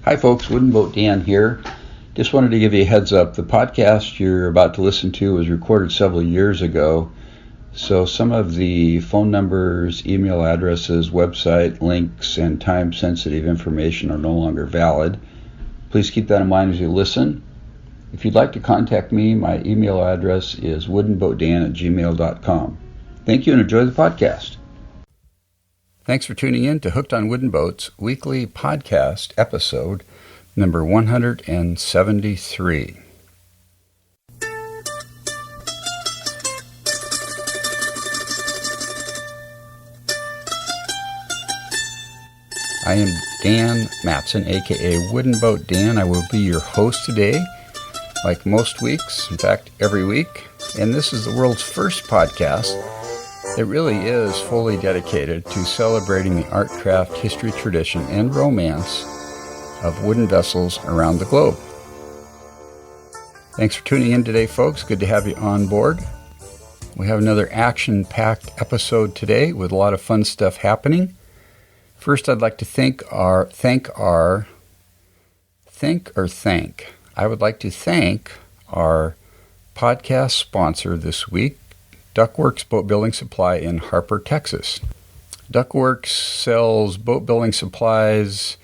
Hi folks, Wooden Boat Dan here. Just wanted to give you a heads up. The podcast you're about to listen to was recorded several years ago, so some of the phone numbers, email addresses, website links, and time-sensitive information are no longer valid. Please keep that in mind as you listen. If you'd like to contact me, my email address is woodenboatdan@gmail.com. Thank you and enjoy the podcast. Thanks for tuning in to Hooked on Wooden Boats weekly podcast episode number 173. I am Dan Matson, aka Wooden Boat Dan. I will be your host today, like most weeks, in fact, every week. And this is the world's first podcast that really is fully dedicated to celebrating the art, craft, history, tradition, and romance of wooden vessels around the globe. Thanks for tuning in today, folks. Good to have you on board. We have another action-packed episode today with a lot of fun stuff happening. First, I'd like to thank our podcast sponsor this week, Duckworks Boat Building Supply in Harper, Texas. Duckworks sells boat building supplies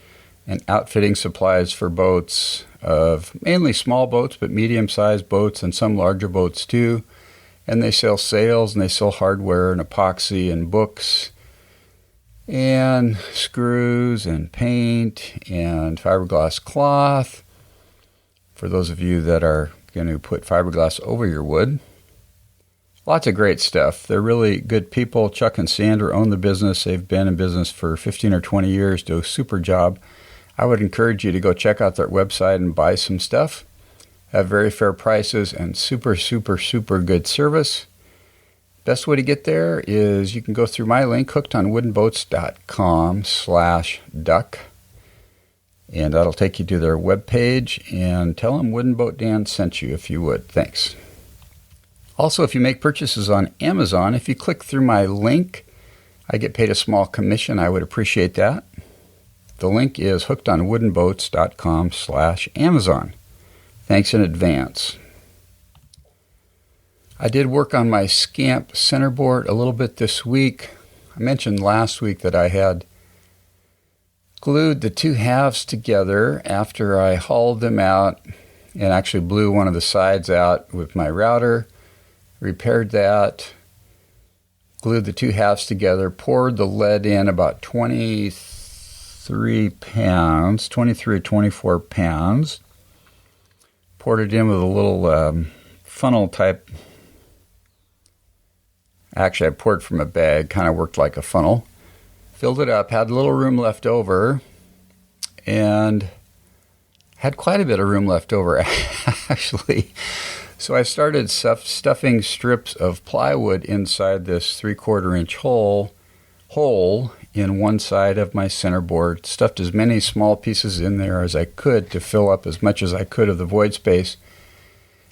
and outfitting supplies for boats of mainly small boats, but medium-sized boats and some larger boats too. And they sell sails and they sell hardware and epoxy and books and screws and paint and fiberglass cloth for those of you that are going to put fiberglass over your wood. Lots of great stuff. They're really good people. Chuck and Sandra own the business. They've been in business for 15 or 20 years, do a super job. I would encourage you to go check out their website and buy some stuff. Have very fair prices and super good service. Best way to get there is you can go through my link, hookedonwoodenboats.com/duck. And that'll take you to their webpage, and tell them Wooden Boat Dan sent you if you would. Thanks. Also, if you make purchases on Amazon, if you click through my link, I get paid a small commission. I would appreciate that. The link is hookedonwoodenboats.com/Amazon. Thanks in advance. I did work on my SCAMP centerboard a little bit this week. I mentioned last week that I had glued the two halves together after I hauled them out and actually blew one of the sides out with my router. Repaired that, glued the two halves together, poured the lead in about 23 or 24 pounds. Poured it in with a little funnel type. Actually, I poured from a bag, kind of worked like a funnel. Filled it up, had a little room left over, and had quite a bit of room left over, actually. So I started stuffing strips of plywood inside this 3/4 inch hole in one side of my centerboard. Stuffed as many small pieces in there as I could to fill up as much as I could of the void space.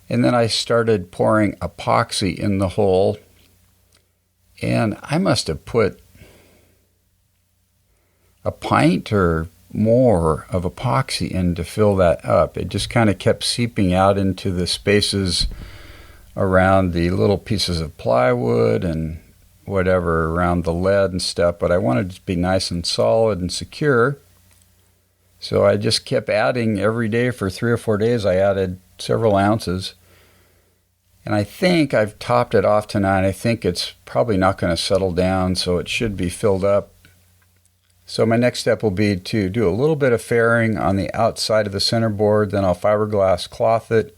And then I started pouring epoxy in the hole. And I must have put a pint or more of epoxy in to fill that up. It just kind of kept seeping out into the spaces around the little pieces of plywood and whatever around the lead and stuff, but I wanted it to be nice and solid and secure. So I just kept adding every day for 3 or 4 days. I added several ounces. And I think I've topped it off tonight. I think it's probably not going to settle down, so it should be filled up. So my next step will be to do a little bit of fairing on the outside of the centerboard, then I'll fiberglass cloth it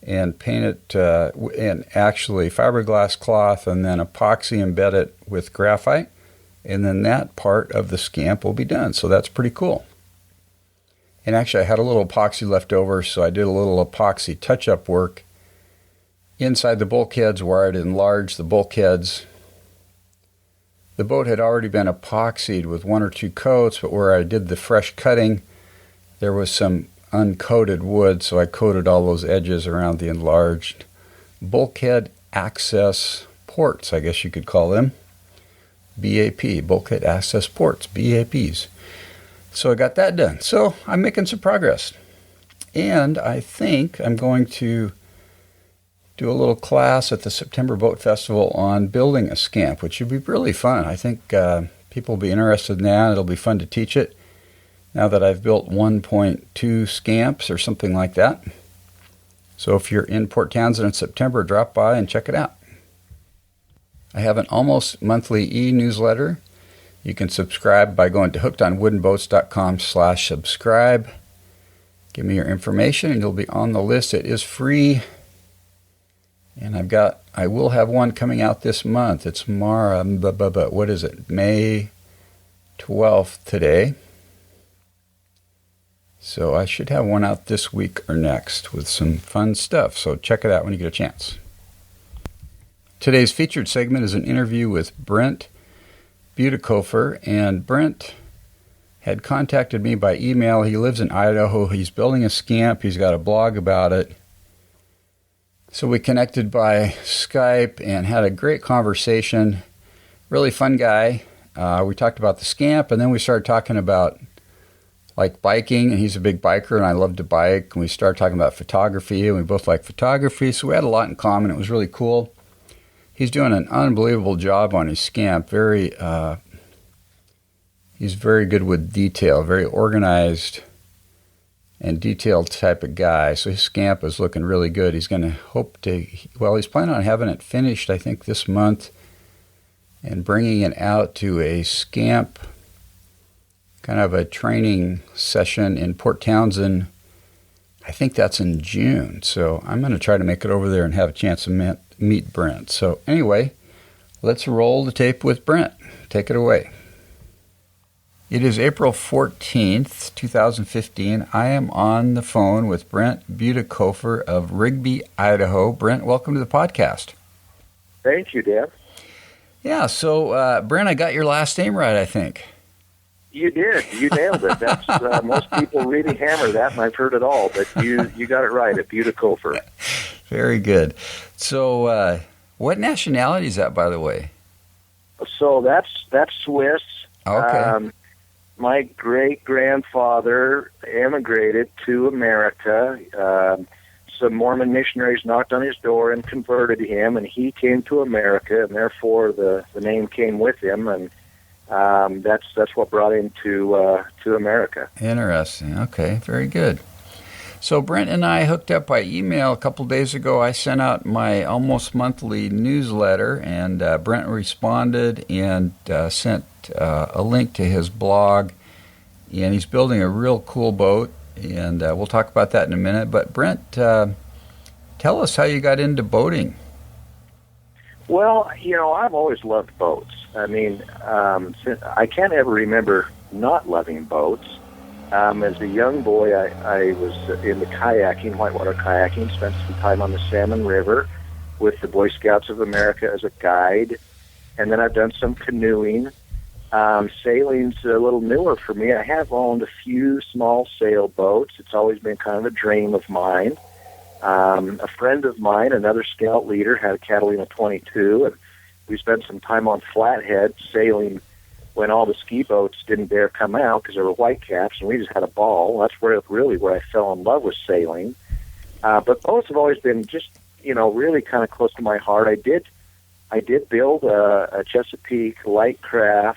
and paint it, and actually fiberglass cloth and then epoxy embed it with graphite, and then that part of the SCAMP will be done. So that's pretty cool. And actually I had a little epoxy left over, so I did a little epoxy touch-up work inside the bulkheads where I'd enlarged the bulkheads. The boat had already been epoxied with 1 or 2 coats, but where I did the fresh cutting, there was some uncoated wood, so I coated all those edges around the enlarged bulkhead access ports, I guess you could call them. BAP, bulkhead access ports, BAPs. So I got that done. So I'm making some progress. And I think I'm going to do a little class at the September Boat Festival on building a SCAMP, which should be really fun. I think people will be interested in that. It'll be fun to teach it now that I've built 1.2 SCAMPs or something like that. So if you're in Port Townsend in September, drop by and check it out. I have an almost monthly e-newsletter. You can subscribe by going to hookedonwoodenboats.com/subscribe. Give me your information and you'll be on the list. It is free. And I will have one coming out this month. It's May 12th today. So I should have one out this week or next with some fun stuff. So check it out when you get a chance. Today's featured segment is an interview with Brent Butikofer. And Brent had contacted me by email. He lives in Idaho. He's building a SCAMP. He's got a blog about it. So we connected by Skype and had a great conversation. Really fun guy. We talked about the SCAMP, and then we started talking about like biking, and he's a big biker, and I love to bike. And we started talking about photography, and we both like photography, so we had a lot in common. It was really cool. He's doing an unbelievable job on his SCAMP. He's very good with detail, very organized and detailed type of guy. So his SCAMP is looking really good. He's going to he's planning on having it finished, I think, this month and bringing it out to a SCAMP, kind of a training session in Port Townsend. I think that's in June. So I'm going to try to make it over there and have a chance to meet Brent. So anyway, let's roll the tape with Brent. Take it away. It is April 14th, 2015. I am on the phone with Brent Butikofer of Rigby, Idaho. Brent, welcome to the podcast. Thank you, Dan. Yeah, so Brent, I got your last name right, I think. You did. You nailed it. That's most people really hammer that, and I've heard it all, but you got it right at Butikofer. Very good. So what nationality is that, by the way? So that's Swiss. Okay. My great-grandfather emigrated to America. Some Mormon missionaries knocked on his door and converted him, and he came to America, and therefore the name came with him, and that's what brought him to America. Interesting. Okay, very good. So Brent and I hooked up by email a couple days ago. I sent out my almost monthly newsletter, and Brent responded and sent a link to his blog, and he's building a real cool boat, and we'll talk about that in a minute. But Brent, tell us how you got into boating. Well, I've always loved boats. I mean, I can't ever remember not loving boats. As a young boy, I was into kayaking, whitewater kayaking, spent some time on the Salmon River with the Boy Scouts of America as a guide, and then I've done some canoeing. Sailing's a little newer for me. I have owned a few small sailboats. It's always been kind of a dream of mine. A friend of mine, another scout leader, had a Catalina 22, and we spent some time on Flathead sailing when all the ski boats didn't dare come out because there were whitecaps, and we just had a ball. That's where I fell in love with sailing. But boats have always been just, really kind of close to my heart. I did build a Chesapeake Lightcraft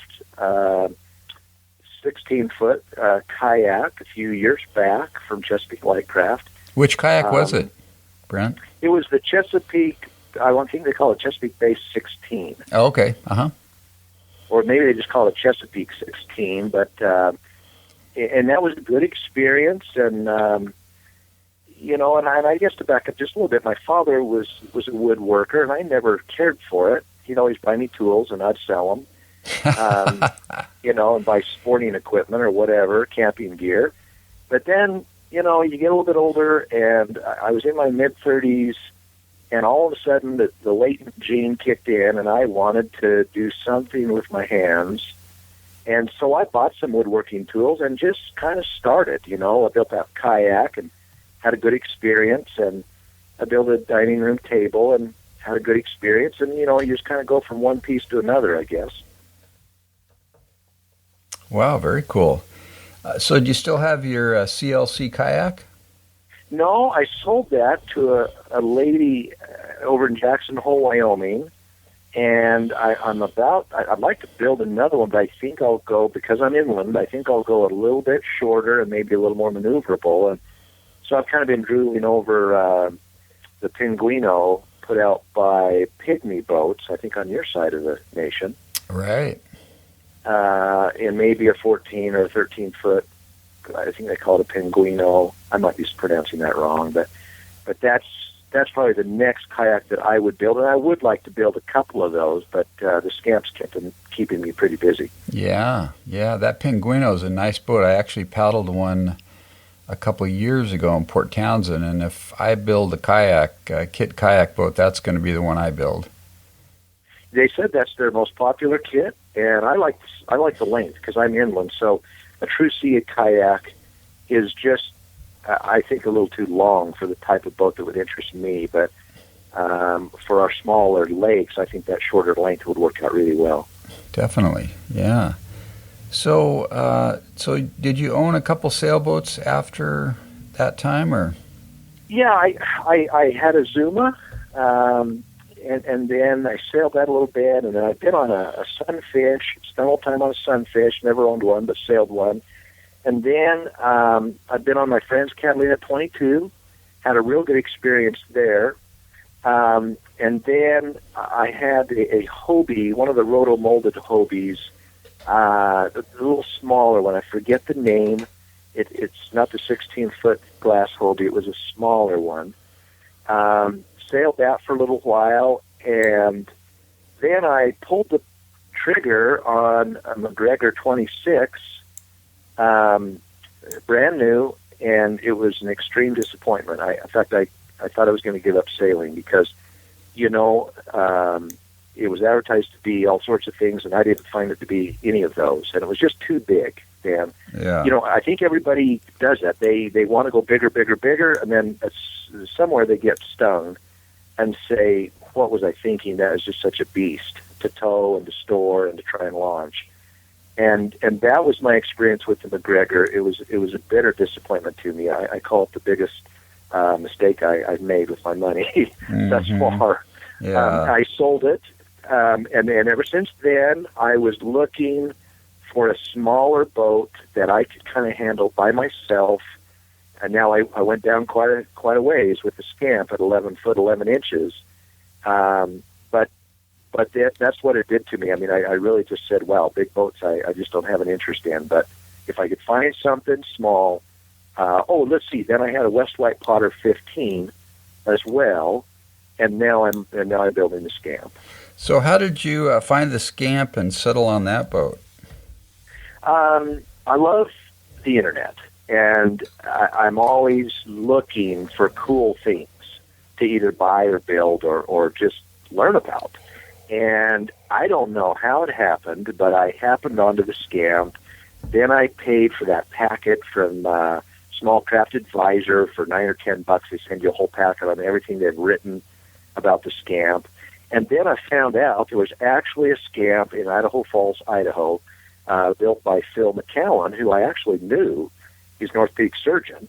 16-foot kayak a few years back from Chesapeake Lightcraft. Which kayak was it, Brent? It was the Chesapeake, I think they call it Chesapeake Base 16. Oh, okay, uh-huh. Or maybe they just call it Chesapeake 16, but and that was a good experience, and and I guess to back up just a little bit, my father was a woodworker, and I never cared for it. He'd always buy me tools, and I'd sell them, and buy sporting equipment or whatever, camping gear. But then, you get a little bit older, and I was in my mid-30s, and all of a sudden the latent gene kicked in, and I wanted to do something with my hands. And so I bought some woodworking tools and just kind of started. I built that kayak and had a good experience, and I built a dining room table and had a good experience. And, you just kind of go from one piece to another, I guess. Wow, very cool. So do you still have your CLC kayak? No, I sold that to a lady over in Jackson Hole, Wyoming, and I'd like to build another one, but I think I'll go, because I'm inland, I think I'll go a little bit shorter and maybe a little more maneuverable. And so I've kind of been drooling over the Pinguino put out by Pygmy Boats, I think on your side of the nation. Right. And maybe a 14 or a 13-foot, I think they call it a Pinguino. I might be pronouncing that wrong, but that's probably the next kayak that I would build, and I would like to build a couple of those, but the Scamp's keeping me pretty busy. Yeah, that Pinguino is a nice boat. I actually paddled one a couple of years ago in Port Townsend, and if I build a kit kayak boat, that's going to be the one I build. They said that's their most popular kit, and I like the length because I'm inland, so a true sea kayak is just, I think, a little too long for the type of boat that would interest me, but for our smaller lakes, I think that shorter length would work out really well. Definitely, yeah. So, did you own a couple sailboats after that time, or? Yeah, I had a Zuma, and then I sailed that a little bit, and then I've been on a Sunfish, spent all time on a Sunfish, never owned one, but sailed one. And then I've been on my friend's Catalina 22, had a real good experience there. And then I had a HOWB, one of the roto-molded HOWBs, the little smaller one. I forget the name. It's not the 16-foot glass HOWB. It was a smaller one. Sailed that for a little while, and then I pulled the trigger on a McGregor 26, brand new, and it was an extreme disappointment. In fact, I thought I was going to give up sailing because, it was advertised to be all sorts of things, and I didn't find it to be any of those, and it was just too big, Dan. Yeah. I think everybody does that. They want to go bigger, bigger, bigger, and then somewhere they get stung and say, what was I thinking? That is just such a beast to tow and to store and to try and launch. And that was my experience with the McGregor. It was a bitter disappointment to me. I call it the biggest mistake I've made with my money thus far. Yeah. I sold it, and ever since then, I was looking for a smaller boat that I could kind of handle by myself. And now I went down quite a ways with the SCAMP at 11 foot 11 inches. But that's what it did to me. I mean, I really just said, wow, big boats I just don't have an interest in. But if I could find something small, let's see. Then I had a West White Potter 15 as well, and now I'm building the SCAMP. So how did you find the SCAMP and settle on that boat? I love the internet, and I'm always looking for cool things to either buy or build or just learn about. And I don't know how it happened, but I happened onto the SCAMP. Then I paid for that packet from Small Craft Advisor for $9 or $10. They send you a whole packet on everything they've written about the SCAMP. And then I found out there was actually a SCAMP in Idaho Falls, Idaho, built by Phil McCowan, who I actually knew. He's an orthopedic surgeon.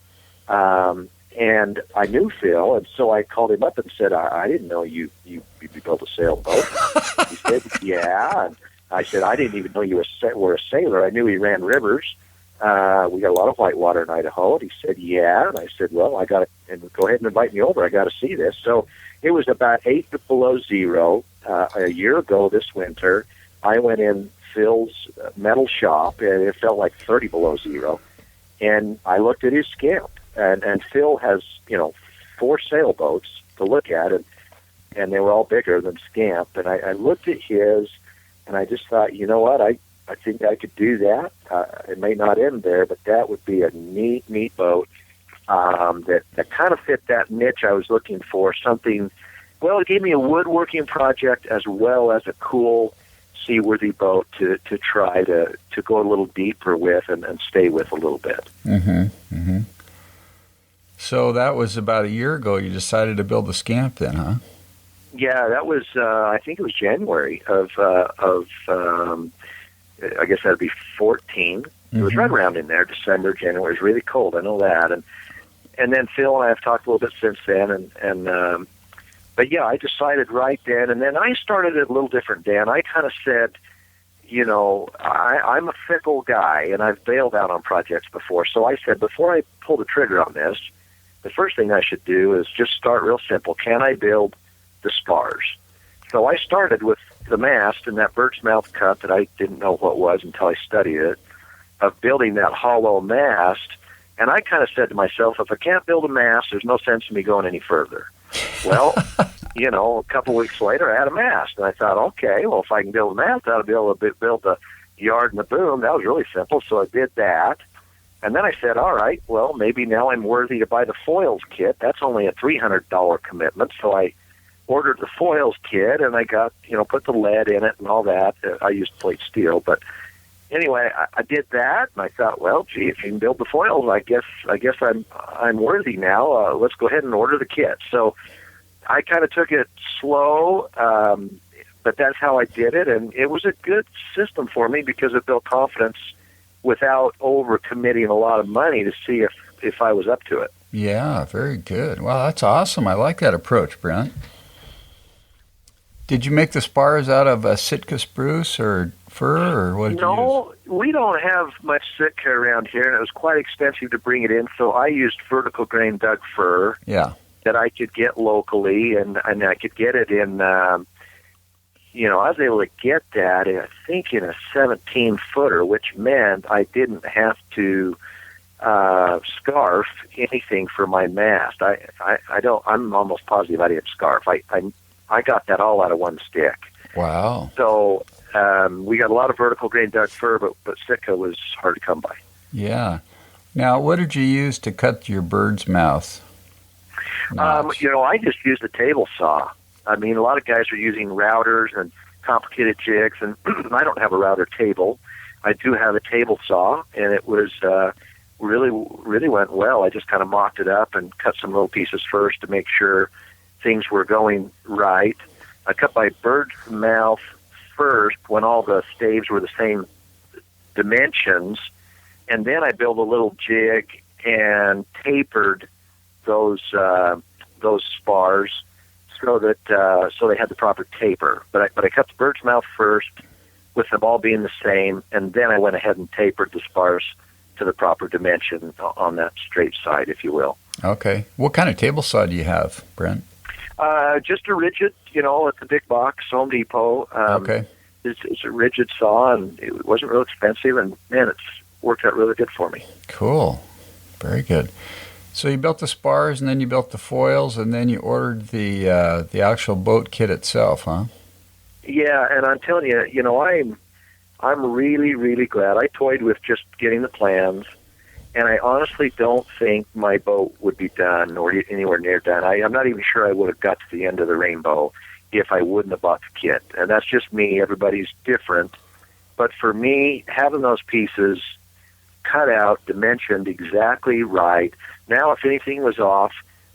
And I knew Phil, and so I called him up and said, I didn't know you built a sailboat. He said, yeah. And I said, I didn't even know you were a sailor. I knew he ran rivers. We got a lot of whitewater in Idaho. And he said, yeah. And I said, well, I got to, and go ahead and invite me over. I got to see this. So it was about 8 below zero a year ago this winter. I went in Phil's metal shop, and it felt like 30 below zero. And I looked at his SCAMP. And Phil has, 4 sailboats to look at, and they were all bigger than SCAMP. And I looked at his, and I just thought, you know what, I think I could do that. It may not end there, but that would be a neat boat that kind of fit that niche I was looking for. Something, well, it gave me a woodworking project as well as a cool seaworthy boat to try to go a little deeper with and stay with a little bit. Mm-hmm. Mm-hmm. So that was about a year ago you decided to build the SCAMP then, huh? Yeah, that was, I think it was January of I guess that would be 14. It was right around in there, December, January. It was really cold. I know that. And then Phil and I have talked a little bit since then. But yeah, I decided right then. And then I started it a little different, Dan. I kind of said, you know, I'm a fickle guy, and I've bailed out on projects before. So I said, before I pull the trigger on this, the first thing I should do is just start real simple. Can I build the spars? So I started with the mast and that bird's mouth cut that I didn't know what was until I studied it, of building that hollow mast. And I kind of said to myself, if I can't build a mast, there's no sense in me going any further. Well, you know, a couple weeks later, I had a mast. And I thought, okay, well, if I can build a mast, I'll be able to build the yard and the boom. That was really simple, so I did that. And then I said, all right, well, maybe now I'm worthy to buy the foils kit. That's only a $300 commitment. So I ordered the foils kit, and I got, you know, put the lead in it and all that. I used plate steel, but anyway, I did that, and I thought, well, gee, if you can build the foils, I guess I'm worthy now. Let's go ahead and order the kit. So I kind of took it slow, but that's how I did it, and it was a good system for me because it built confidence without overcommitting a lot of money to see if I was up to it. Yeah, very good. Wow, that's awesome. I like that approach, Brent. Did you make the spars out of Sitka spruce or fir, or what did you use? No, we don't have much Sitka around here, and it was quite expensive to bring it in, so I used vertical grain Doug fir that I could get locally, and I could get it in, you know, I was able to get that, I think, in a 17-footer, which meant I didn't have to scarf anything for my mast. I'm almost positive I didn't scarf. I got that all out of one stick. Wow. So we got a lot of vertical grain Doug fir, but Sitka was hard to come by. Yeah. Now, what did you use to cut your bird's mouth? You know, I just used a table saw. I mean, a lot of guys are using routers and complicated jigs, and I don't have a router table. I do have a table saw, and it was really went well. I just kind of mocked it up and cut some little pieces first to make sure things were going right. I cut my bird's mouth first when all the staves were the same dimensions, and then I built a little jig and tapered those spars so that so they had the proper taper. But I cut the bird's mouth first, with them all being the same, and then I went ahead and tapered the spars to the proper dimension on that straight side, if you will. Okay. What kind of table saw do you have, Brent? Just a rigid, you know, at the big box, Home Depot. Okay. It's a rigid saw, and it wasn't real expensive, and man, it's worked out really good for me. Cool. Very good. So you built the spars, and then you built the foils, and then you ordered the actual boat kit itself, huh? Yeah, and I'm telling you, you know, I'm really, really glad. I toyed with just getting the plans, and I honestly don't think my boat would be done or anywhere near done. I'm not even sure I would have got to the end of the rainbow if I wouldn't have bought the kit. And that's just me. Everybody's different. But for me, having those pieces cut out, dimensioned exactly right, now if anything was off,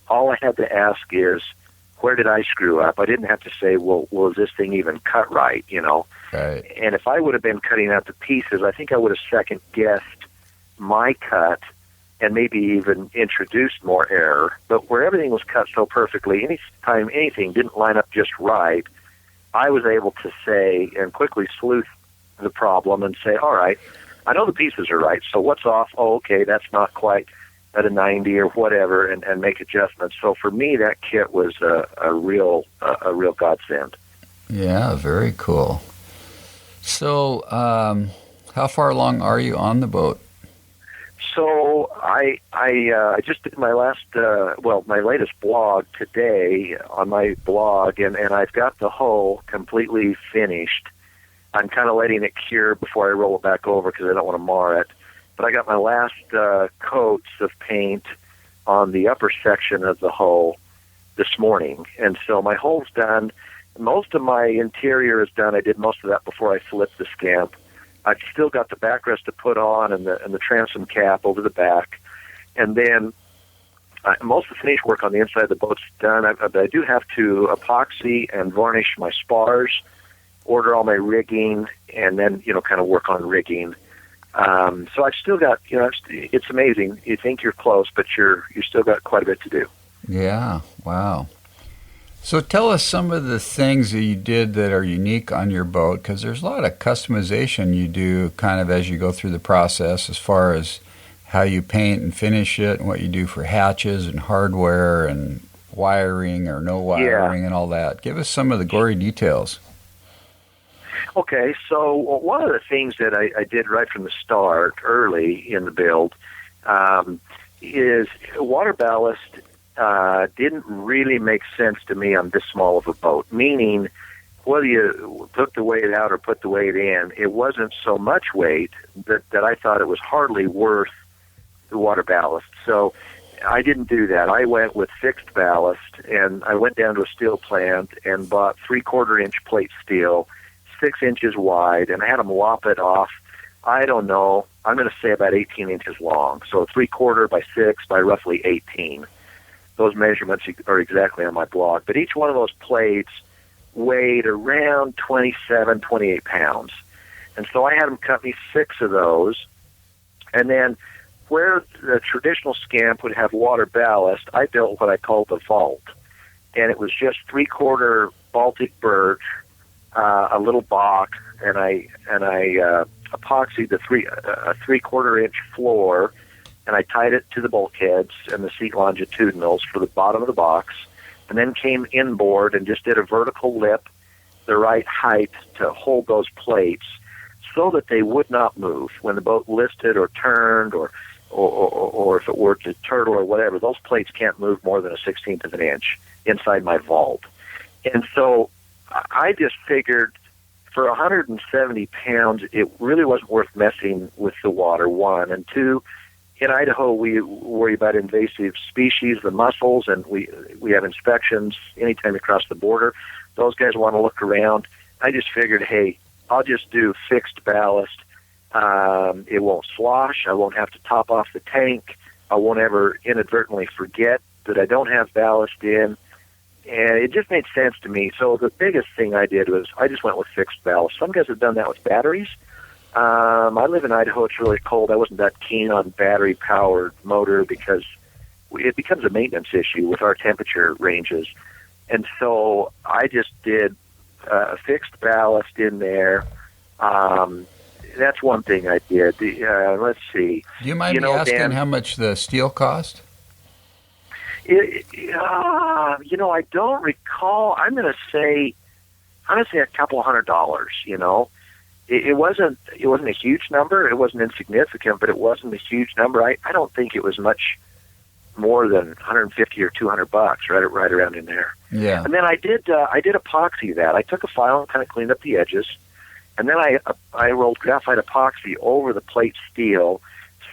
all I had to ask is, where did I screw up? I didn't have to say, well, is this thing even cut right, you know? Right. And if I would have been cutting out the pieces, I think I would have second-guessed my cut and maybe even introduced more error. But where everything was cut so perfectly, anytime anything didn't line up just right, I was able to say and quickly sleuth the problem and say, all right, I know the pieces are right, so what's off? Oh, okay, that's not quite at a 90 or whatever, and make adjustments. So for me, that kit was a real godsend. Yeah, very cool. So how far along are you on the boat? So I just did my my latest blog today on my blog, and I've got the hull completely finished. I'm kind of letting it cure before I roll it back over because I don't want to mar it. But I got my last coats of paint on the upper section of the hull this morning, and so my hull's done. Most of my interior is done. I did most of that before I flipped the SCAMP. I've still got the backrest to put on and the transom cap over the back, and then most of the finish work on the inside of the boat's done. I do have to epoxy and varnish my spars, order all my rigging, and then kind of work on rigging. So I've still got, it's amazing. You think you're close, but you still got quite a bit to do. Yeah, wow. So tell us some of the things that you did that are unique on your boat, because there's a lot of customization you do kind of as you go through the process, as far as how you paint and finish it and what you do for hatches and hardware and wiring or no wiring and all that. Give us some of the gory details. Okay, so one of the things that I did right from the start, early in the build, is water ballast didn't really make sense to me on this small of a boat, meaning whether you took the weight out or put the weight in, it wasn't so much weight that I thought it was hardly worth the water ballast. So I didn't do that. I went with fixed ballast, and I went down to a steel plant and bought 3/4-inch plate steel, 6 inches wide, and I had them lop it off. I don't know. I'm going to say about 18 inches long. So 3/4 by 6 by roughly 18. Those measurements are exactly on my blog. But each one of those plates weighed around 27, 28 pounds. And so I had them cut me 6 of those. And then where the traditional SCAMP would have water ballast, I built what I called the vault. And it was just 3/4 Baltic birch, a little box, and I epoxied a 3/4-inch floor, and I tied it to the bulkheads and the seat longitudinals for the bottom of the box, and then came inboard and just did a vertical lip, the right height to hold those plates so that they would not move when the boat listed or turned or if it were to turtle or whatever. Those plates can't move more than a 1/16 of an inch inside my vault. And so I just figured for 170 pounds, it really wasn't worth messing with the water, one. And two, in Idaho, we worry about invasive species, the mussels, and we have inspections anytime you cross the border. Those guys want to look around. I just figured, hey, I'll just do fixed ballast. It won't slosh. I won't have to top off the tank. I won't ever inadvertently forget that I don't have ballast in. And it just made sense to me. So the biggest thing I did was I just went with fixed ballast. Some guys have done that with batteries. I live in Idaho. It's really cold. I wasn't that keen on battery-powered motor because it becomes a maintenance issue with our temperature ranges. And so I just did fixed ballast in there. That's one thing I did. Let's see. Do you mind me asking Dan, how much the steel cost? I don't recall. I'm going to say a couple $100. It wasn't a huge number. It wasn't insignificant, but it wasn't a huge number. I don't think it was much more than $150 or $200, right around in there. Yeah. And then I did epoxy that. I took a file and kind of cleaned up the edges, and then I rolled graphite epoxy over the plate steel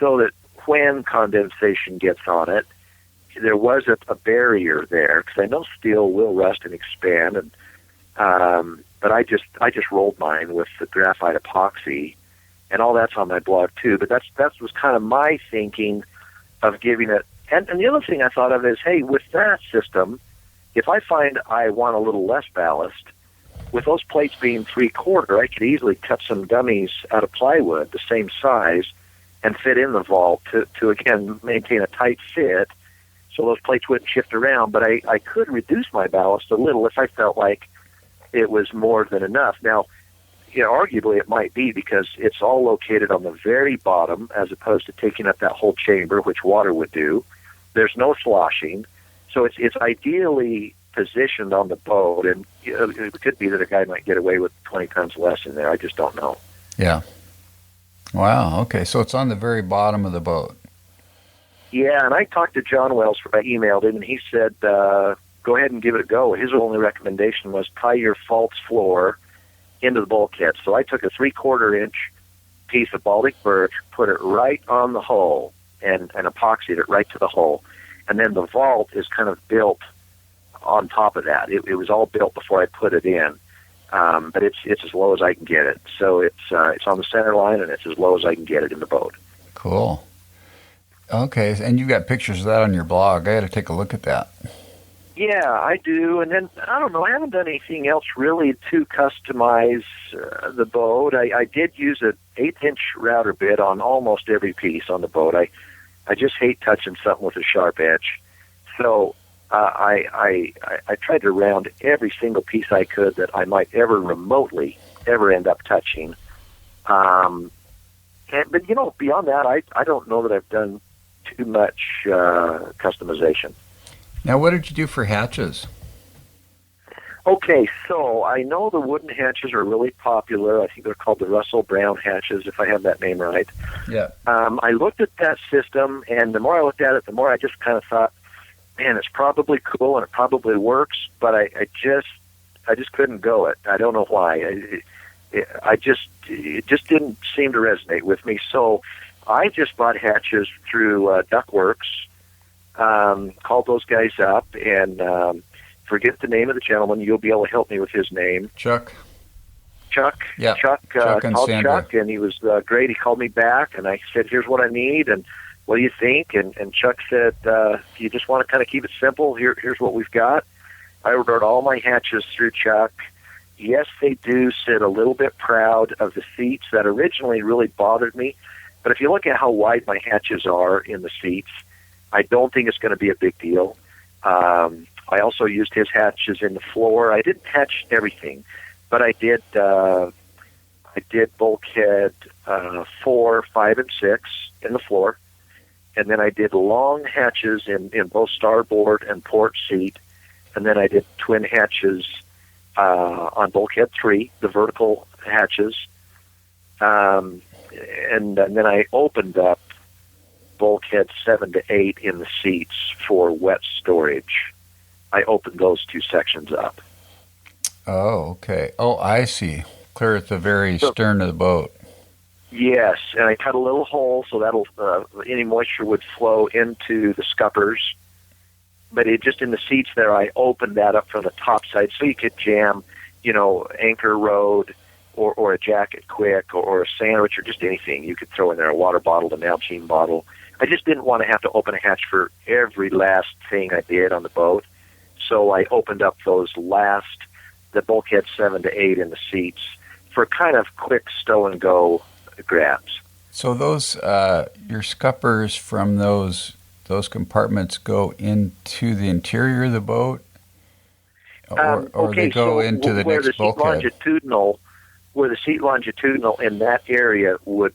so that when condensation gets on it, there was a barrier there, because I know steel will rust and expand, and but I just rolled mine with the graphite epoxy, and all that's on my blog too. But that was kind of my thinking of giving it. And the other thing I thought of is, hey, with that system, if I find I want a little less ballast, with those plates being 3/4, I could easily cut some dummies out of plywood the same size and fit in the vault to again maintain a tight fit, so those plates wouldn't shift around. But I could reduce my ballast a little if I felt like it was more than enough. Now, arguably it might be because it's all located on the very bottom as opposed to taking up that whole chamber, which water would do. There's no sloshing, so it's ideally positioned on the boat, and it could be that a guy might get away with 20 tons less in there. I just don't know. Yeah. Wow. Okay, so it's on the very bottom of the boat. Yeah, and I talked to John Wells. I emailed him, and he said, go ahead and give it a go. His only recommendation was tie your false floor into the bulkhead. So I took a 3/4-inch piece of Baltic birch, put it right on the hull, and epoxied it right to the hull. And then the vault is kind of built on top of that. It was all built before I put it in, but it's as low as I can get it. So it's on the center line, and it's as low as I can get it in the boat. Cool. Okay, and you've got pictures of that on your blog. I got to take a look at that. Yeah, I do. And then, I don't know, I haven't done anything else really to customize the boat. I did use 1/8-inch router bit on almost every piece on the boat. I just hate touching something with a sharp edge. So I tried to round every single piece I could that I might ever remotely ever end up touching. But, beyond that, I don't know that I've done too much customization. Now, what did you do for hatches? Okay, so I know the wooden hatches are really popular. I think they're called the Russell Brown hatches, if I have that name right. Yeah. I looked at that system, and the more I looked at it, the more I just kind of thought, man, it's probably cool and it probably works, but I just couldn't go it. I don't know why. It just didn't seem to resonate with me. So I just bought hatches through Duckworks, called those guys up, and forget the name of the gentleman. You'll be able to help me with his name. Chuck. Yeah. Chuck and called Sandra. Chuck, and he was great. He called me back, and I said, here's what I need, and what do you think? And Chuck said, you just want to kind of keep it simple? Here's what we've got. I ordered all my hatches through Chuck. Yes, they do sit a little bit proud of the seats. That originally really bothered me. But if you look at how wide my hatches are in the seats, I don't think it's going to be a big deal. I also used his hatches in the floor. I didn't hatch everything, but I did bulkhead 4, 5, and 6 in the floor. And then I did long hatches in both starboard and port seat. And then I did twin hatches on bulkhead 3, the vertical hatches. And then I opened up bulkhead 7 to 8 in the seats for wet storage. I opened those 2 sections up. Oh, okay. Oh, I see. Clear at the very stern of the boat. Yes, and I cut a little hole so that'll any moisture would flow into the scuppers. But just in the seats there, I opened that up from the top side so you could jam, anchor rode or a jacket quick or a sandwich or just anything. You could throw in there a water bottle, a Nalgene bottle. I just didn't want to have to open a hatch for every last thing I did on the boat. So I opened up the bulkhead 7 to 8 in the seats for kind of quick stow and go grabs. So those your scuppers from those compartments go into the interior of the boat, or they go into the next bulkhead? Where the seat longitudinal in that area would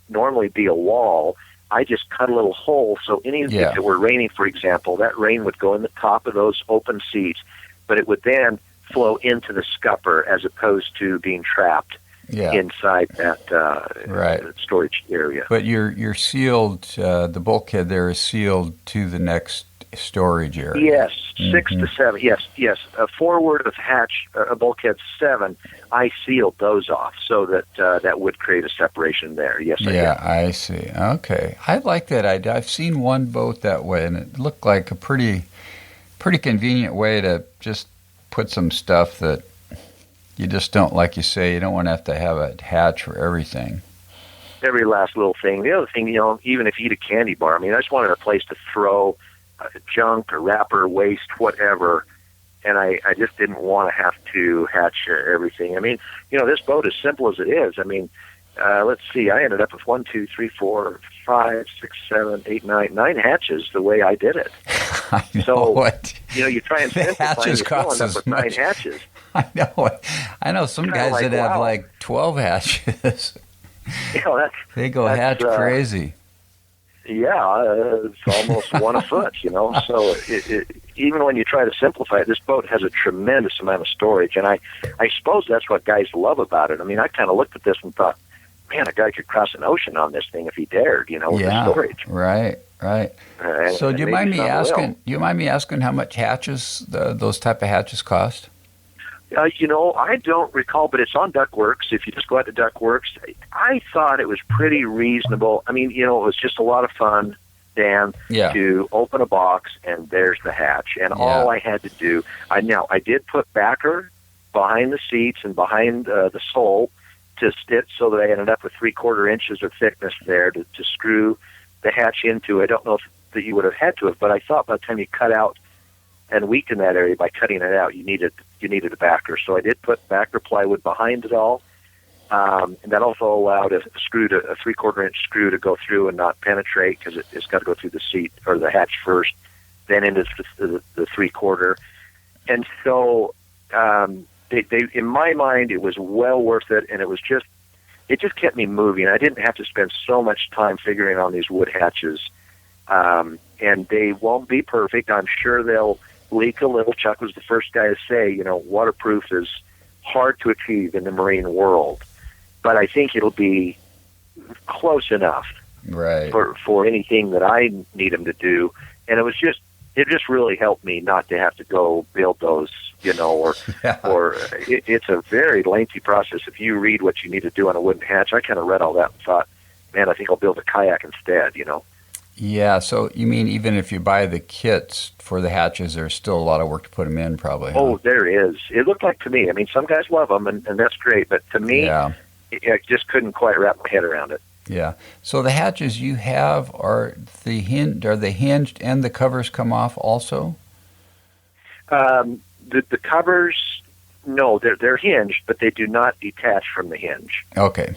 normally be a wall, I just cut a little hole so if it were raining, for example, that rain would go in the top of those open seats, but it would then flow into the scupper as opposed to being trapped inside that storage area. But you're sealed. The bulkhead there is sealed to the next storage area. Yes, 6 to 7. Yes. Forward of hatch, bulkhead 7, I sealed those off so that that would create a separation there. Yes, I did. I see. Okay, I like that idea. I've seen one boat that way, and it looked like a pretty convenient way to just put some stuff that you just don't, like you say, you don't want to have a hatch for everything. Every last little thing. The other thing, even if you eat a candy bar, I just wanted a place to throw junk or wrapper, waste, whatever, and I just didn't want to have to hatch everything. This boat, as simple as it is, let's see, I ended up with 1, 2, 3, 4, 5, 6, 7, 8, 9 hatches the way I did it. I know so, you try and simplify, hatches cost up with 9 hatches. I know some guys that have like 12 hatches. They go hatch crazy. It's almost 1 a foot, So even when you try to simplify it, this boat has a tremendous amount of storage, and I suppose that's what guys love about it. I kind of looked at this and thought, man, a guy could cross an ocean on this thing if he dared, with the storage. Right. So do you mind me asking? Do you mind me asking how much hatches those type of hatches cost? I don't recall, but it's on Duckworks. If you just go out to Duckworks, I thought it was pretty reasonable. It was just a lot of fun, Dan, to open a box and there's the hatch. And all I had to do, I did put backer behind the seats and behind the sole to stitch so that I ended up with 3/4 inches of thickness there to screw the hatch into. I don't know that you would have had to have, but I thought by the time you cut out and weaken that area by cutting it out, you needed a backer. So I did put backer plywood behind it all, And that also allowed a 3/4-inch screw to go through and not penetrate, because it's got to go through the seat or the hatch first, then into the 3/4. And so, they in my mind, it was well worth it, and it just kept me moving. I didn't have to spend so much time figuring on these wood hatches. And they won't be perfect. I'm sure they'll leak a little. Chuck was the first guy to say, waterproof is hard to achieve in the marine world, but I think it'll be close enough, right, for anything that I need them to do. And it just really helped me not to have to go build those, or it's a very lengthy process. If you read what you need to do on a wooden hatch, I kind of read all that and thought, man, I think I'll build a kayak instead, Yeah, so you mean even if you buy the kits for the hatches, there's still a lot of work to put them in, probably? Huh? Oh, there is. It looked like to me. I mean, some guys love them, and that's great. But to me, I just couldn't quite wrap my head around it. Yeah. So the hatches you have, are they hinged and the covers come off also? The covers, no, they're hinged, but they do not detach from the hinge. Okay.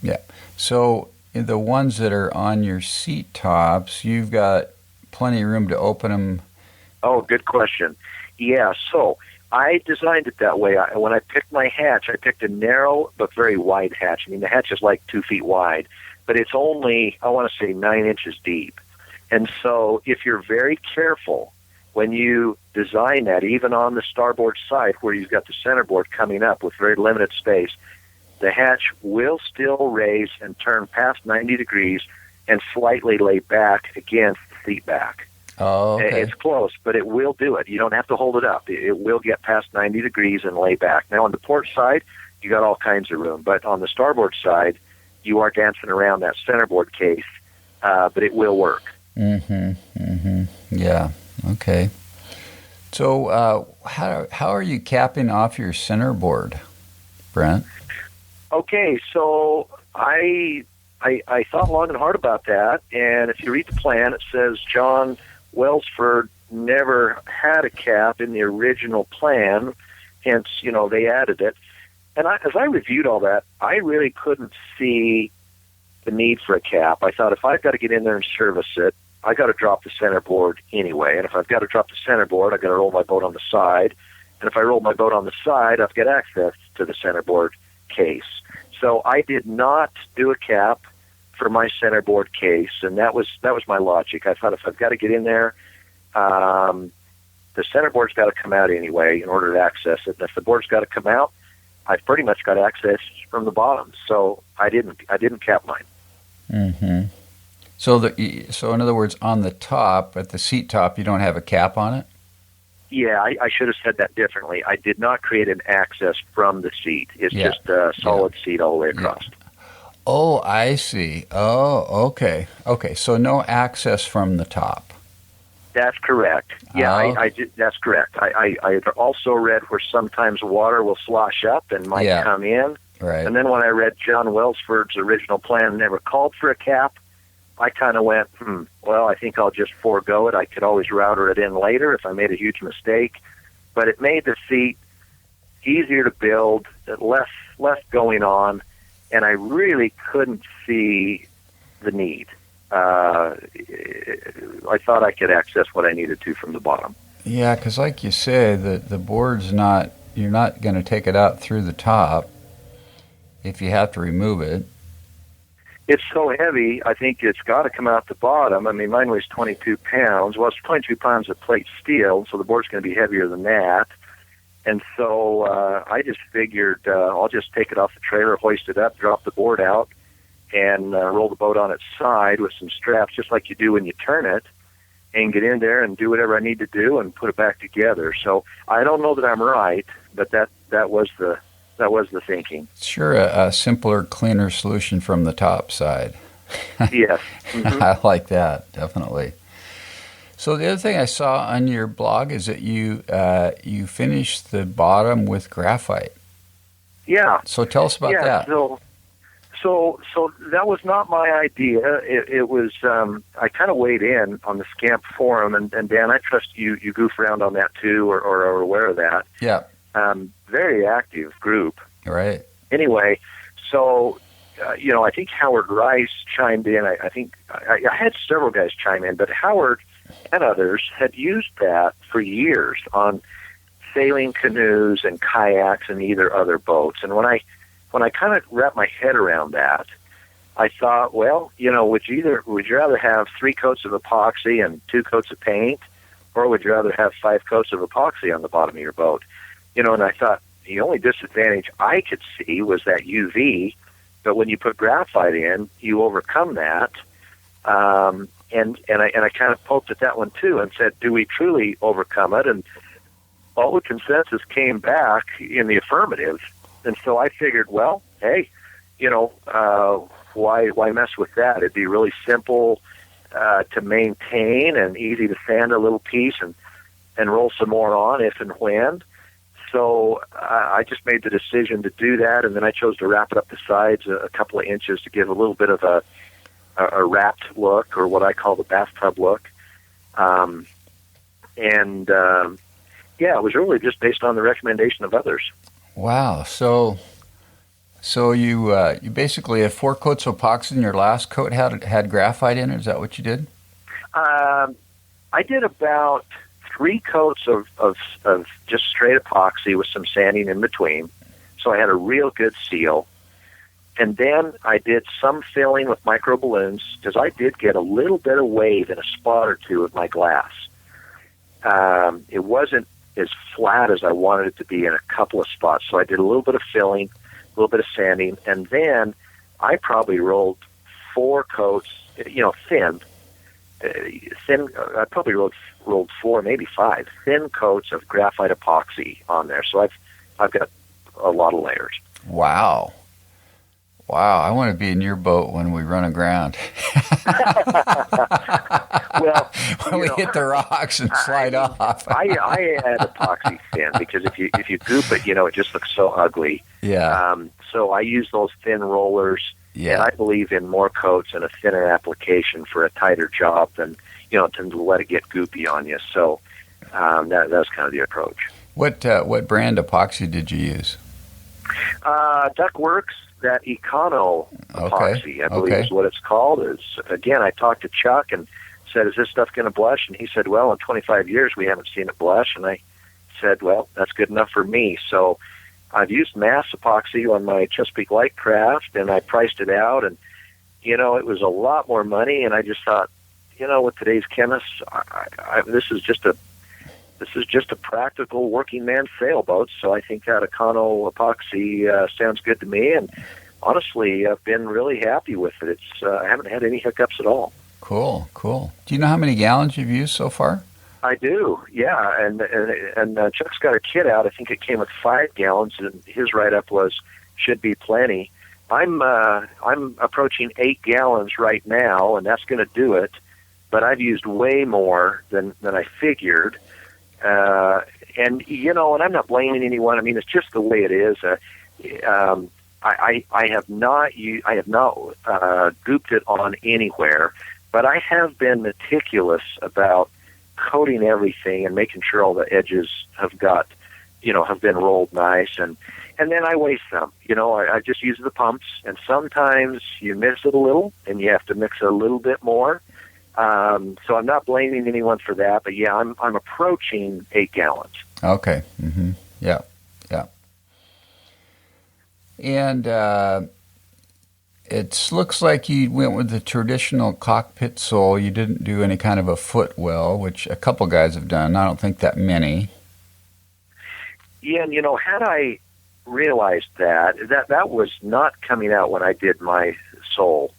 Yeah. So the ones that are on your seat tops, you've got plenty of room to open them. Oh, good question. Yeah, so I designed it that way. When I picked my hatch, I picked a narrow but very wide hatch. I mean, the hatch is like 2 feet wide, but it's only, I want to say, 9 inches deep. And so if you're very careful when you design that, even on the starboard side where you've got the centerboard coming up with very limited space, the hatch will still raise and turn past 90 degrees and slightly lay back against the seat back. Oh, okay. It's close, but it will do it. You don't have to hold it up. It will get past 90 degrees and lay back. Now, on the port side, you got all kinds of room, but on the starboard side, you are dancing around that centerboard case, but it will work. Yeah, okay. So how are you capping off your centerboard, Brent? Okay, so I thought long and hard about that, and if you read the plan, it says John Welsford never had a cap in the original plan, hence, they added it. And as I reviewed all that, I really couldn't see the need for a cap. I thought, if I've got to get in there and service it, I got to drop the centerboard anyway. And if I've got to drop the centerboard, I've got to roll my boat on the side. And if I roll my boat on the side, I've got access to the centerboard case. So I did not do a cap for my centerboard case, and that was my logic. I thought, if I've got to get in there, the centerboard's got to come out anyway in order to access it. And if the board's got to come out, I've pretty much got access from the bottom. So I didn't cap mine. Mm-hmm. So in other words, on the top, at the seat top, you don't have a cap on it? Yeah, I should have said that differently. I did not create an access from the seat. It's just a solid seat all the way across. Yeah. Oh, I see. Oh, okay. Okay, so no access from the top. That's correct. Yeah, I did, that's correct. I also read where sometimes water will slosh up and might come in. Right. And then when I read John Welsford's original plan never called for a cap, I kind of went, well, I think I'll just forego it. I could always router it in later if I made a huge mistake. But it made the seat easier to build, less going on, and I really couldn't see the need. I thought I could access what I needed to from the bottom. Yeah, because like you say, the board's not, you're not going to take it out through the top if you have to remove it. It's so heavy, I think it's got to come out the bottom. I mean, mine weighs 22 pounds. Well, it's 22 pounds of plate steel, so the board's going to be heavier than that. And so I just figured I'll just take it off the trailer, hoist it up, drop the board out, and roll the boat on its side with some straps, just like you do when you turn it, and get in there and do whatever I need to do and put it back together. So I don't know that I'm right, but that was the thinking. Sure, a simpler, cleaner solution from the top side. Yes. Mm-hmm. I like that, definitely. So the other thing I saw on your blog is that you finished the bottom with graphite. Yeah. So tell us about that. So that was not my idea. It was I kind of weighed in on the SCAMP forum, and Dan, I trust you goof around on that too, or are aware of that. Yeah. Very active group. Right. Anyway, so, I think Howard Rice chimed in. I think I had several guys chime in, but Howard and others had used that for years on sailing canoes and kayaks and either other boats. And when I kind of wrapped my head around that, I thought, well, would you rather have 3 coats of epoxy and 2 coats of paint, or would you rather have 5 coats of epoxy on the bottom of your boat? And I thought the only disadvantage I could see was that UV, but when you put graphite in, you overcome that. And I kind of poked at that one too and said, do we truly overcome it? And all the consensus came back in the affirmative. And so I figured, well, hey, why mess with that? It'd be really simple to maintain and easy to sand a little piece and roll some more on if and when. So I just made the decision to do that, and then I chose to wrap it up the sides a couple of inches to give a little bit of a wrapped look, or what I call the bathtub look. Yeah, it was really just based on the recommendation of others. Wow. So you basically had 4 coats of epoxy, and your last coat had graphite in it. Is that what you did? I did about 3 coats of just straight epoxy with some sanding in between, so I had a real good seal. And then I did some filling with micro balloons, because I did get a little bit of wave in a spot or two of my glass. It wasn't as flat as I wanted it to be in a couple of spots, so I did a little bit of filling, a little bit of sanding, and then I probably rolled 4 coats, thin. I probably rolled 4, maybe 5 thin coats of graphite epoxy on there. So I've got a lot of layers. Wow. I want to be in your boat when we run aground. Well, when we hit the rocks and slide off. I add epoxy thin because if you goop it, it just looks so ugly. Yeah. So I use those thin rollers. Yeah. And I believe in more coats and a thinner application for a tighter job than to let it get goopy on you. So that's kind of the approach. What brand epoxy did you use? Duckworks, that Econo epoxy, I believe is what it's called. Again, I talked to Chuck and said, is this stuff going to blush? And he said, well, in 25 years we haven't seen it blush. And I said, well, that's good enough for me. So I've used mass epoxy on my Chesapeake Lightcraft, and I priced it out, and it was a lot more money. And I just thought, with today's chemists, this is just a practical working man sailboat. So I think that Econo epoxy sounds good to me, and honestly, I've been really happy with it. I haven't had any hiccups at all. Cool. Do you know how many gallons you've used so far? I do, yeah, and Chuck's got a kit out. I think it came with 5 gallons, and his write-up was should be plenty. I'm approaching 8 gallons right now, and that's going to do it. But I've used way more than I figured, and I'm not blaming anyone. I mean, it's just the way it is. I have not gooped it on anywhere, but I have been meticulous about coating everything and making sure all the edges have been rolled nice, and then I waste some. I just use the pumps, and sometimes you miss it a little, and you have to mix it a little bit more. So I'm not blaming anyone for that, but yeah, I'm approaching 8 gallons. Okay. Mm-hmm. Yeah. And it looks like you went with the traditional cockpit sole. You didn't do any kind of a footwell, which a couple guys have done. I don't think that many. Yeah, and had I realized that was not coming out when I did my sole.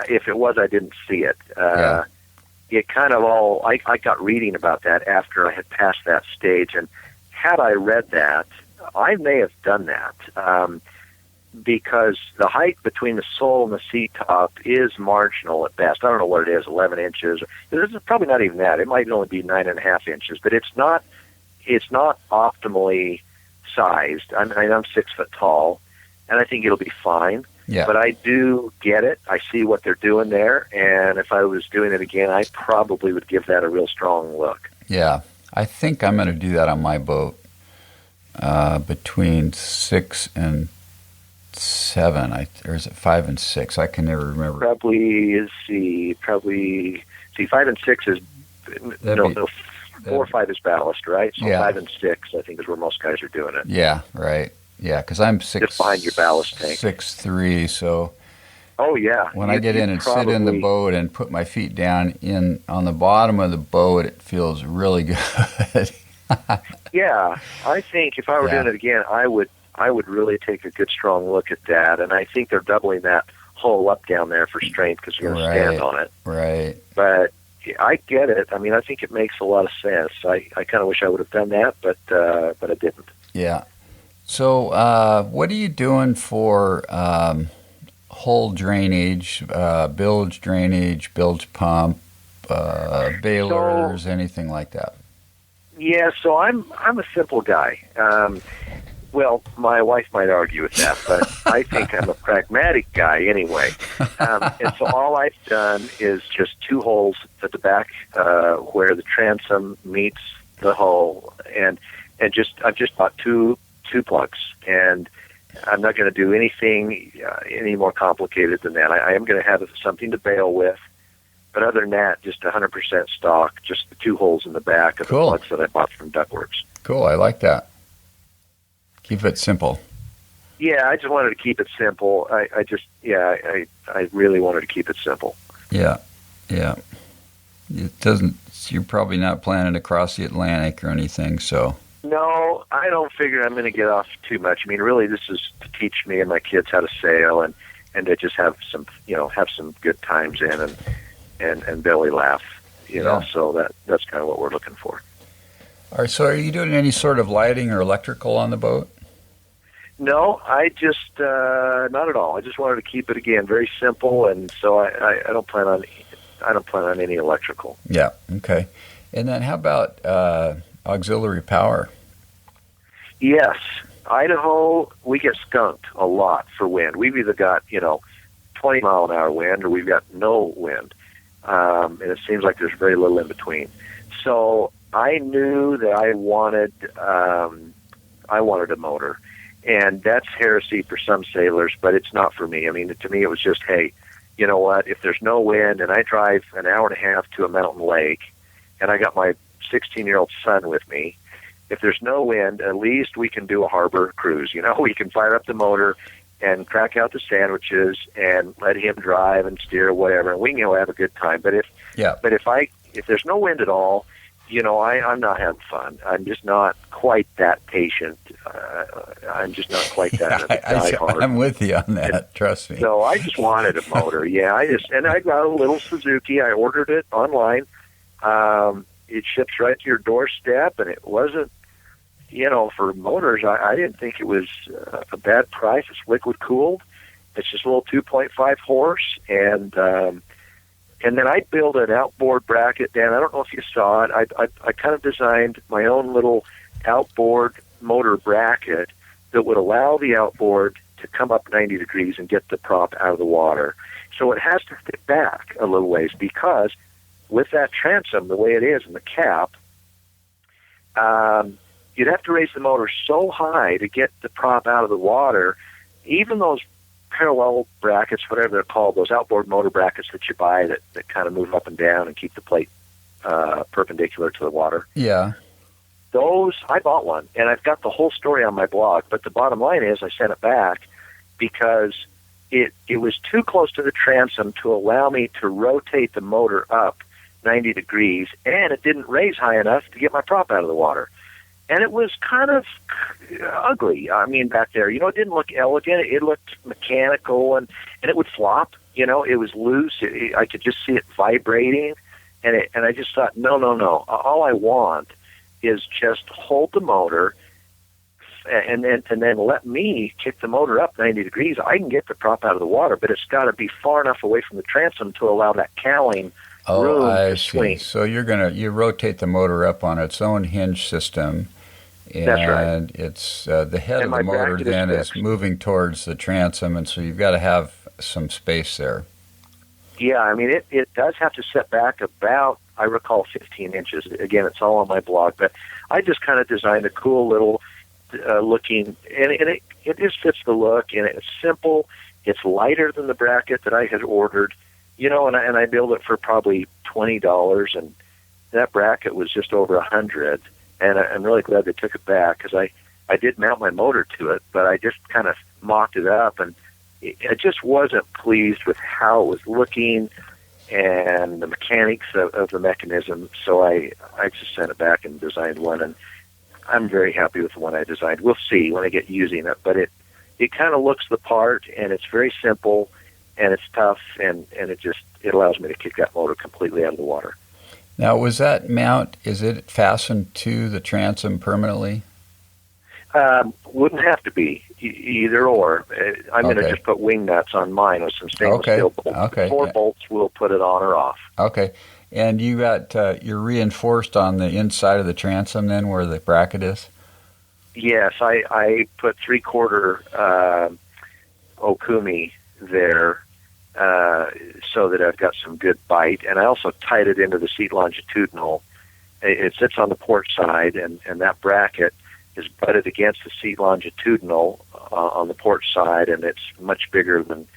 If it was, I didn't see it. It kind of I got reading about that after I had passed that stage, and had I read that, I may have done that. Because the height between the sole and the seat top is marginal at best. I don't know what it is, 11 inches. This is probably not even that. It might only be 9.5 inches, but it's not optimally sized. I'm 6 foot tall, and I think it'll be fine. Yeah. But I do get it. I see what they're doing there, and if I was doing it again, I probably would give that a real strong look. Yeah, I think I'm going to do that on my boat between 6 and 7, or is it 5 and 6? I can never remember. Probably 5 and 6 is no, 4 or 5 is ballast, right? So 5 and 6, I think, is where most guys are doing it. Yeah, right. Yeah, because I'm 6, just behind your ballast tank. 6'3", so. Oh yeah. When I get in and sit in the boat and put my feet down on the bottom of the boat, it feels really good. Yeah, I think if I were doing it again, I would really take a good strong look at that, and I think they're doubling that hole up down there for strength because you're going to stand on it. Right. But I get it. I mean, I think it makes a lot of sense. I kind of wish I would have done that, but I didn't. Yeah. So what are you doing for hull drainage, bilge drainage, bilge pump, bailers, anything like that? Yeah, so I'm a simple guy. Well, my wife might argue with that, but I think I'm a pragmatic guy anyway. And so all I've done is just 2 holes at the back where the transom meets the hull, and I've just bought two plugs, and I'm not going to do anything any more complicated than that. I am going to have something to bail with, but other than that, just 100% stock, just the 2 holes in the back of the plugs that I bought from Duckworks. Cool, I like that. Keep it simple. Yeah, I just wanted to keep it simple. I really wanted to keep it simple. Yeah. It doesn't. You're probably not planning to cross the Atlantic or anything, so. No, I don't figure I'm going to get off too much. I mean, really, this is to teach me and my kids how to sail and to just have some good times in and belly laugh, you know. So that's kind of what we're looking for. All right. So, are you doing any sort of lighting or electrical on the boat? No, I just not at all. I just wanted to keep it again very simple, and so I don't plan on any electrical. Yeah. Okay. And then how about auxiliary power? Yes, Idaho, we get skunked a lot for wind. We've either got 20 mile an hour wind or we've got no wind, and it seems like there's very little in between. So I knew that I wanted a motor. And that's heresy for some sailors, but it's not for me. I mean, to me, it was just, hey, you know what? If there's no wind and I drive an hour and a half to a mountain lake and I got my 16-year-old son with me, if there's no wind, at least we can do a harbor cruise. You know, we can fire up the motor and crack out the sandwiches and let him drive and steer or whatever, and we can have a good time. But if there's no wind at all, I'm not having fun. I'm just not quite that patient. I'm just not quite that diehard. I'm with you on that. Trust me. So I just wanted a motor. Yeah, I got a little Suzuki. I ordered it online. It ships right to your doorstep, and it wasn't. For motors, I didn't think it was a bad price. It's liquid cooled. It's just a little 2.5 horse, and then I built an outboard bracket, Dan. I don't know if you saw it. I kind of designed my own little outboard motor bracket that would allow the outboard to come up 90 degrees and get the prop out of the water. So it has to fit back a little ways because with that transom, the way it is in the cap, you'd have to raise the motor so high to get the prop out of the water. Even those parallel brackets, whatever they're called, those outboard motor brackets that you buy that kind of move up and down and keep the plate perpendicular to the water. Yeah. Those, I bought one, and I've got the whole story on my blog, but the bottom line is I sent it back because it was too close to the transom to allow me to rotate the motor up 90 degrees, and it didn't raise high enough to get my prop out of the water. And it was kind of ugly, I mean, back there. It didn't look elegant. It looked mechanical, and it would flop. It was loose. I could just see it vibrating, and I just thought, no. All I want is just hold the motor and then let me kick the motor up 90 degrees. I can get the prop out of the water, but it's got to be far enough away from the transom to allow that cowling room to swing. So you rotate the motor up on its own hinge system, and that's right. It's the head of the motor then is moving towards the transom, and so you've got to have some space there. Yeah, I mean, it does have to set back about, I recall, 15 inches. Again, it's all on my blog, but I just kind of designed a cool little looking, and it just fits the look, and it's simple. It's lighter than the bracket that I had ordered, and I billed it for probably $20, and that bracket was just over $100. And I'm really glad they took it back, because I did mount my motor to it, but I just kind of mocked it up, and I just wasn't pleased with how it was looking and the mechanics of the mechanism. So I just sent it back and designed one, and I'm very happy with the one I designed. We'll see when I get using it, but it kind of looks the part, and it's very simple, and it's tough, and it allows me to kick that motor completely out of the water. Now, was that mount, is it fastened to the transom permanently? Wouldn't have to be, either or. I'm going to just put wing nuts on mine with some stainless steel bolts. Okay. 4 bolts will put it on or off. Okay. And you got you're reinforced on the inside of the transom then, where the bracket is? Yes, I put 3/4 okumi there so that I've got some good bite, and I also tied it into the seat longitudinal. It sits on the port side, and that bracket is butted against the seat longitudinal on the port side, and it's much bigger than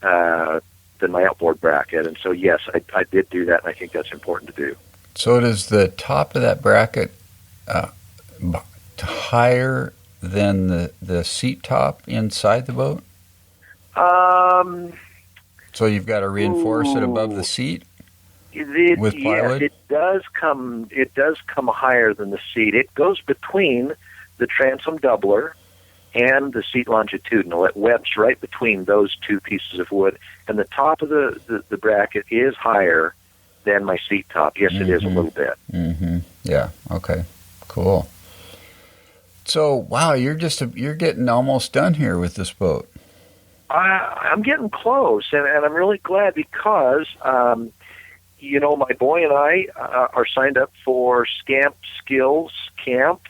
my outboard bracket. And so, yes, I did do that, and I think that's important to do. So does the top of that bracket higher than the seat top inside the boat? So you've got to reinforce it above the seat with plywood? Yes, it does come higher than the seat. It goes between the transom doubler and the seat longitudinal. It webs right between those two pieces of wood, and the top of the bracket is higher than my seat top. Yes, it is a little bit. Mm-hmm. Yeah. Okay. Cool. So, wow, you're getting almost done here with this boat. I'm getting close, and I'm really glad, because my boy and I are signed up for SCAMP Skills Camp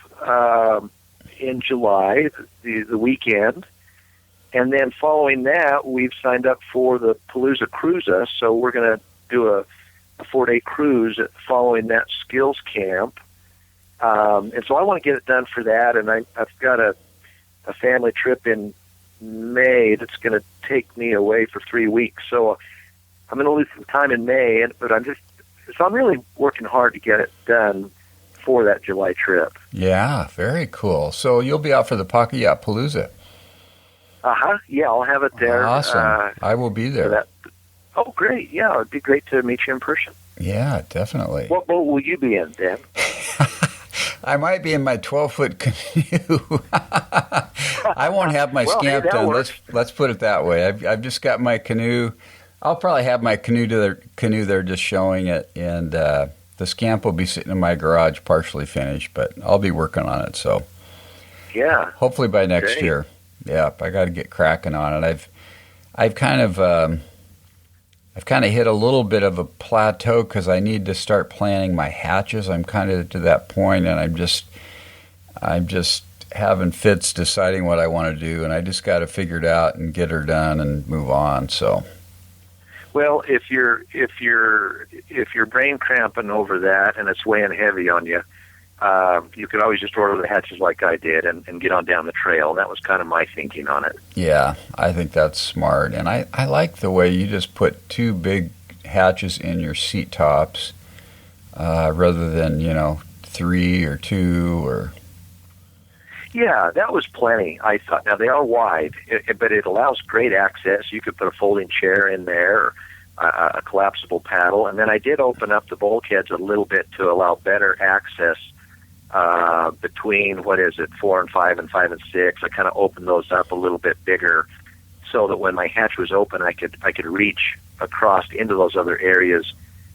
in July, the weekend. And then following that, we've signed up for the Palooza Cruza, so we're going to do a 4-day cruise following that skills camp. And so I want to get it done for that, and I've got a family trip in May that's going to take me away for 3 weeks. So I'm going to lose some time in May, but I'm really working hard to get it done for that July trip. Yeah, very cool. So you'll be out for the Pocket Yacht Palooza. Yeah, I'll have it there. Awesome. I will be there. Oh, great. Yeah, it'd be great to meet you in person. Yeah, definitely. What boat will you be in, Dan? I might be in my 12-foot canoe. I won't have my SCAMP done. Let's put it that way. I've just got my canoe. I'll probably have my canoe there just showing it, and the SCAMP will be sitting in my garage partially finished, but I'll be working on it. So yeah, hopefully by next year. Yeah, I got to get cracking on it. I've kind of hit a little bit of a plateau because I need to start planning my hatches. I'm kind of to that point, and I'm just having fits deciding what I want to do, and I just got to figure it out and get her done and move on. So, well, if you're brain cramping over that and it's weighing heavy on you, you could always just order the hatches like I did and get on down the trail. That was kind of my thinking on it. Yeah, I think that's smart. And I like the way you just put 2 big hatches in your seat tops rather than, 3 or 2 or... Yeah, that was plenty, I thought. Now, they are wide, but it allows great access. You could put a folding chair in there, or a collapsible paddle. And then I did open up the bulkheads a little bit to allow better access between, 4 and 5 and 5 and 6. I kind of opened those up a little bit bigger so that when my hatch was open, I could reach across into those other areas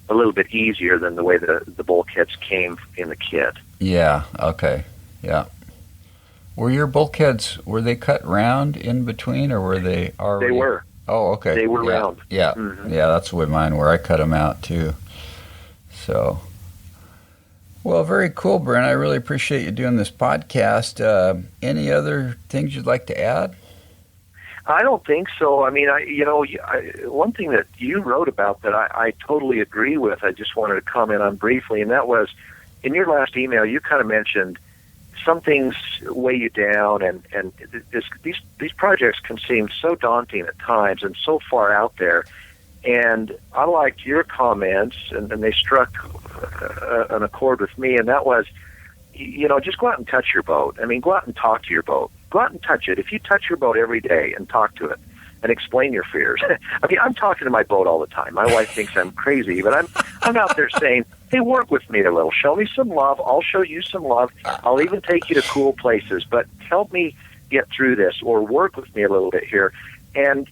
a little bit easier than the way the bulkheads came in the kit. Yeah, okay, yeah. Were your bulkheads, were they cut round in between, or were they already? They were. Oh, okay. They were round. Yeah, yeah, that's the way mine were. I cut them out, too. So, well, very cool, Brent. I really appreciate you doing this podcast. Any other things you'd like to add? I don't think so. I mean, one thing that you wrote about that I totally agree with, I just wanted to comment on briefly, and that was, in your last email, you kind of mentioned some things weigh you down, and these projects can seem so daunting at times and so far out there. And I liked your comments, and they struck an accord with me, and that was, just go out and touch your boat. I mean, go out and talk to your boat. Go out and touch it. If you touch your boat every day and talk to it and explain your fears. I mean, I'm talking to my boat all the time. My wife thinks I'm crazy, but I'm out there saying, hey, work with me a little. Show me some love. I'll show you some love. I'll even take you to cool places, but help me get through this, or work with me a little bit here. And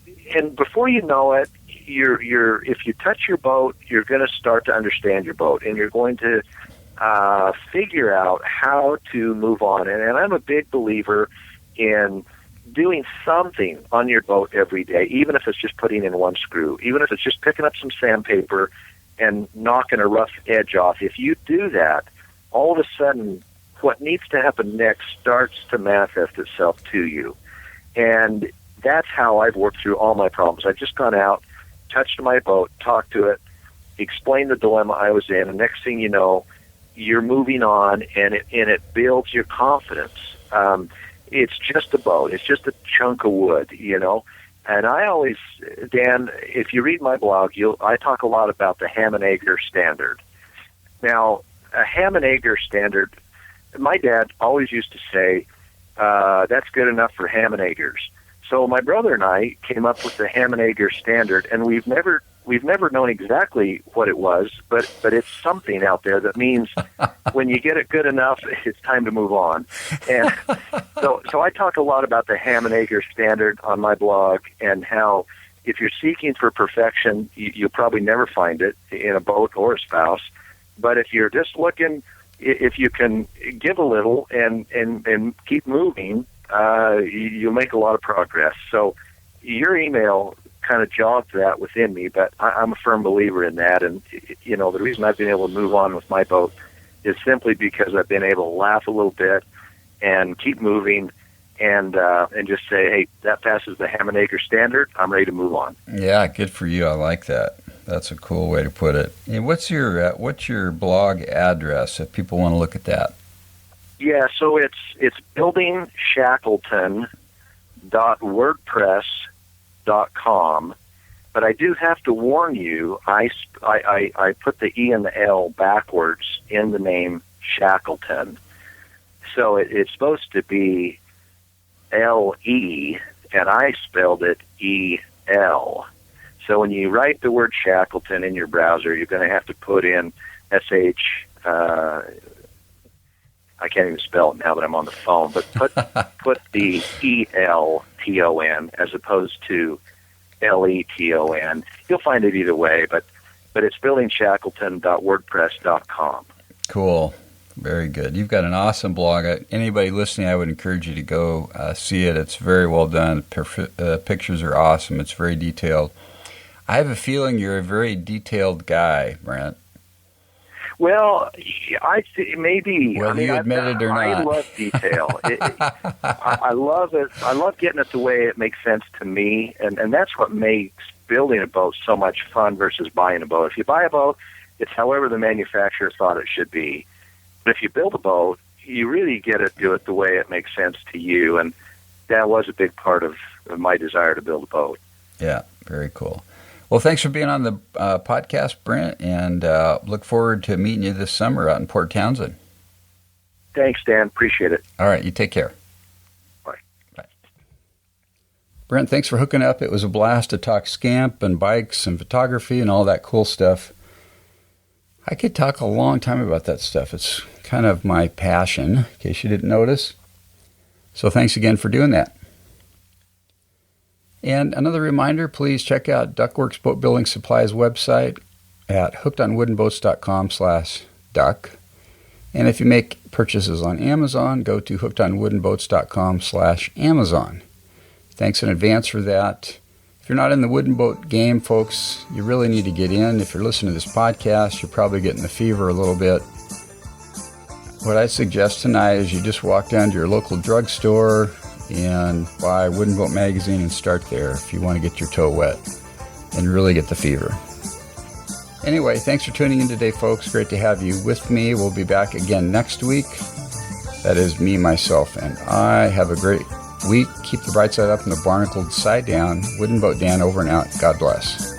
before you know it, if you touch your boat, you're going to start to understand your boat, and you're going to figure out how to move on. And I'm a big believer in doing something on your boat every day, even if it's just putting in one screw, even if it's just picking up some sandpaper and knocking a rough edge off. If you do that, all of a sudden, what needs to happen next starts to manifest itself to you. And that's how I've worked through all my problems. I've just gone out, touched my boat, talked to it, explained the dilemma I was in, and next thing you know, you're moving on, and it builds your confidence. It's just a boat. It's just a chunk of wood, And I always, Dan, if you read my blog, I talk a lot about the ham and egger standard. Now, a ham and egger standard, my dad always used to say, that's good enough for ham and eggers. So my brother and I came up with the ham and egger standard, and we've never known exactly what it was, but it's something out there that means when you get it good enough, it's time to move on. And so I talk a lot about the ham and egger standard on my blog, and how if you're seeking for perfection, you'll probably never find it in a boat or a spouse. But if you're just looking, if you can give a little and keep moving, you'll make a lot of progress. So your email kind of jogged that within me, but I'm a firm believer in that. And, the reason I've been able to move on with my boat is simply because I've been able to laugh a little bit and keep moving and just say, hey, that passes the ham and egger standard. I'm ready to move on. Yeah, good for you. I like that. That's a cool way to put it. And what's your blog address if people want to look at that? Yeah, so it's buildingshackleton.wordpress.com, but I do have to warn you, I put the E and the L backwards in the name Shackleton. So it's supposed to be L-E, and I spelled it E-L. So when you write the word Shackleton in your browser, you're going to have to put in S-H, I can't even spell it now that I'm on the phone, but put the E-L-T-O-N as opposed to L-E-T-O-N. You'll find it either way, but it's buildingshackleton.wordpress.com. Cool. Very good. You've got an awesome blog. Anybody listening, I would encourage you to go see it. It's very well done. Pictures are awesome. It's very detailed. I have a feeling you're a very detailed guy, Brent. Well, maybe. Whether you admit it or not. I love detail. I love it. I love getting it the way it makes sense to me, and that's what makes building a boat so much fun versus buying a boat. If you buy a boat, it's however the manufacturer thought it should be. But if you build a boat, you really do it the way it makes sense to you, and that was a big part of my desire to build a boat. Yeah, very cool. Well, thanks for being on the podcast, Brent, and look forward to meeting you this summer out in Port Townsend. Thanks, Dan. Appreciate it. All right, you take care. Bye. Bye. Brent, thanks for hooking up. It was a blast to talk SCAMP and bikes and photography and all that cool stuff. I could talk a long time about that stuff. It's kind of my passion, in case you didn't notice. So thanks again for doing that. And another reminder, please check out Duckworks Boat Building Supplies website at hookedonwoodenboats.com/duck. And if you make purchases on Amazon, go to hookedonwoodenboats.com/Amazon. Thanks in advance for that. If you're not in the wooden boat game, folks, you really need to get in. If you're listening to this podcast, you're probably getting the fever a little bit. What I suggest tonight is you just walk down to your local drugstore and buy Wooden Boat Magazine and start there if you want to get your toe wet and really get the fever. Anyway, thanks for tuning in today, folks. Great to have you with me. We'll be back again next week. That is me, myself, and I. Have a great week. Keep the bright side up and the barnacled side down. Wooden Boat Dan over and out. God bless.